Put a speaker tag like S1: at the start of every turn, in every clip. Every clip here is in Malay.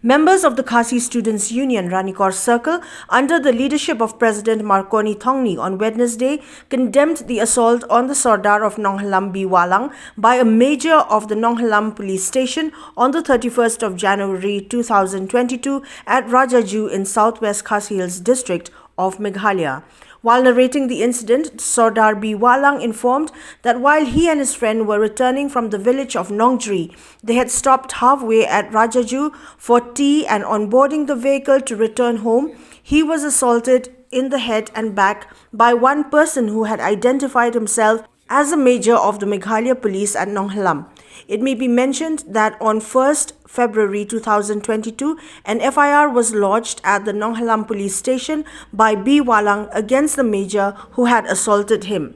S1: Members of the KHASI Students' Union RANIKOR Circle, under the leadership of President MARCONI THONGNI on Wednesday, condemned the assault on the Sordar of Nonghyllam WAHLANG by a major of the Nonghyllam police station on the 31st of January 2022 at RAJAJU in southwest KHASI Hills district of Meghalaya. While narrating the incident, Sordar WAHLANG informed that while he and his friend were returning from the village of Nonghyllam, they had stopped halfway at RAJAJU for tea, and on boarding the vehicle to return home, he was assaulted in the head and back by one person who had identified himself as a major of the Meghalaya police at Nonghyllam. It may be mentioned that on 1st February 2022, an FIR was lodged at the Nonghyllam police station by WAHLANG against the major who had assaulted him.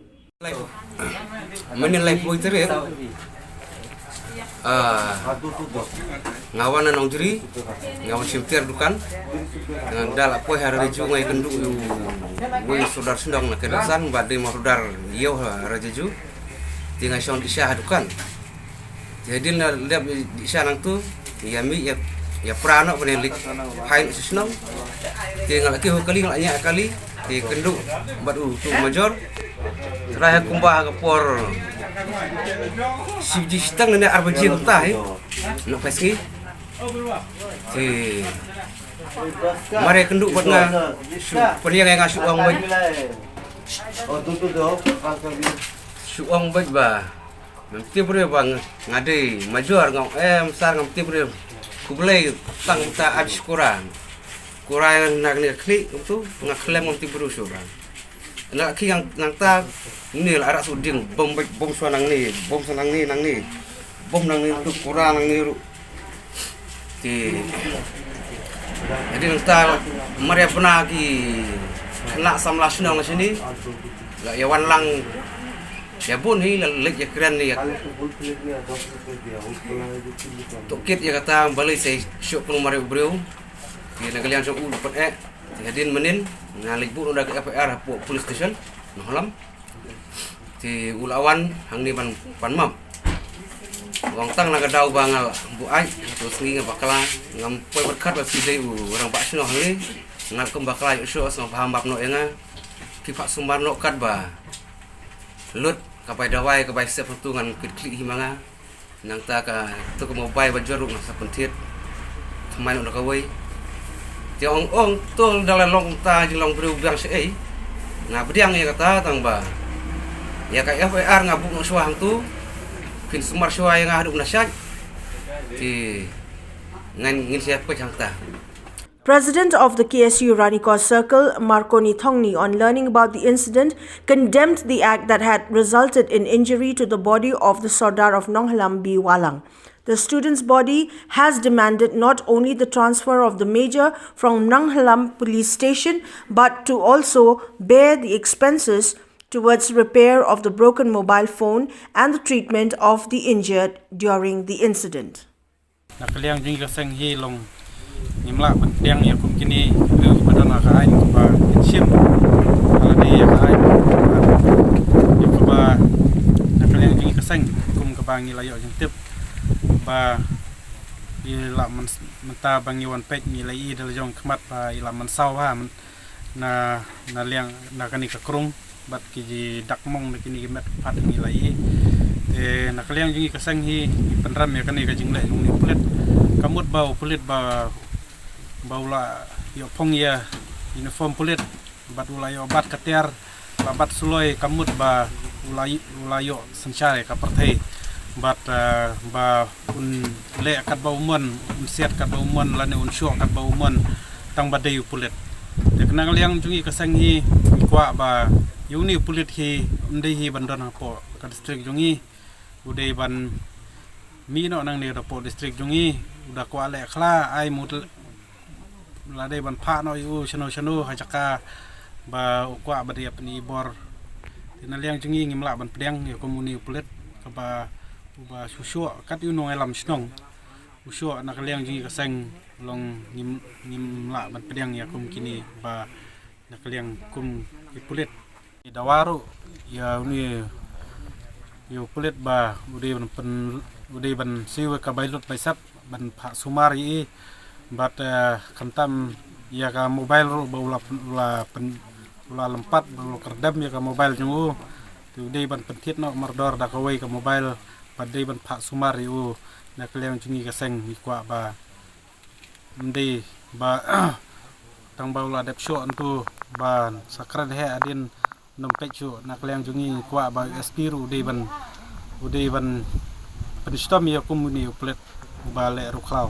S2: Ngawan nang jeri ngawan simtir dukan dal apa RAJAJU ngai kenduk we Sordar sendong nak kedasan badai Sordar yo RAJAJU tinggal son isya dukan jadi lihat isya nang tu yami ya prano penelik hai sendong tinggal lagi kali ngalanya kali di kenduk badu tu major raya kumbah kapor si jistang nene arbaji kota nak peski si mari kenduk buat nga peniang yang ngasuk uang baik suang baik ba nanti boleh bang ngade major ngau besar nanti boleh kubelai tang ta habis Quran nak ni klik tu ngaklem nanti berusuran nak ki yang nang ni lah arak suding bom suanang ni bom nang ni bom nang ni tu kurang nang ni jadi nang mari pernah ki kena samlah senang sini ya WAHLANG ya bun hi lek ya keren ni tokit ya kata balai saya syok pun mari bro ki nak kalian sok dapat jadi menin ngalik bu udah ke FIR police station Nonghyllam ti ulawan hang ni pan wang tang nak dau bangal bu ai terus ngi bakala ngam poi berkat ba pidai orang pak sino hang ni ngal kem bakala iso sama paham bab no enga ki pak sumbar no kat ba lut kapai dawai kapai sep tu ngan klik himanga nang ta ka tu ko mobile ba joruk na sa pentit thamai no ka wei ti ong tol dalam long ta jilong bru biang sei nga bediang ya kata tang ba ya ka FIR ngabuk no suang tu kin sumar suai nga haduk nasyat ti ngin siapa jangta.
S1: President of the KSU RANIKOR Circle, MARCONI THONGNI, on learning about the incident, condemned the act that had resulted in injury to the body of the Sordar of Nonghyllam WAHLANG. The student's body has demanded not only the transfer of the major from Nonghyllam police station, but to also bear the expenses towards repair of the broken mobile phone and the treatment of the injured during the incident.
S3: Nimla yang ya kum kini badana ka ain ko ba sim ala de ya ka ain ya ko ba nakaliang jing kasang kum ka bangi layo jing tip ba ila man menta bangi wan pet ni lai dal jong khmat ba ila man saw ha na liang na kani ka krung bat ki ji dakmong na kini met phat ni lai nakaliang jing kasang hi penram ya kani ka jing lai ni pulet kamut bau pulit baula yo pong ya uniform pulit bat ulayo bat katiar bat suloi kamut ba ulayo sencare ka partai bat ba un le kat ba umon un set kat ba umon lane un syok kat ba umon tang badai pulit de kenang liang jungi kasang hi kwa ba yuni pulit hi ndai hi bandon po ka district jungi udai ban mi no nang ne po district jungi udah kwa le khla ai mut la dei ban pha no yu chano hajaka ba kwa ba dia pani bor tina liang jungi ngim la ban pedang ya komuni pulet ka ba susu kat yu Nonghyllam snong usu nak liang jungi kaseng long ngim la ban pedang ya kum kini ba nak liang kum pulet dawaru ya uni yu pulet ba udai ban siwa ka bailut baisap ban pha sumari But kantam ya ka mobile ro baula lempat baula kerdam ya ka mobile jungu tu dei ban pentit no mardor da kawai ka mobile padai ban pak sumar yu na klem jungi ka seng ni kwa ba mde ba tang baula dep sho antu ba sakran he adin nompek sho na klem jungi kwa ba espiru dei ban penstom ya komuni uplet ba le ru klau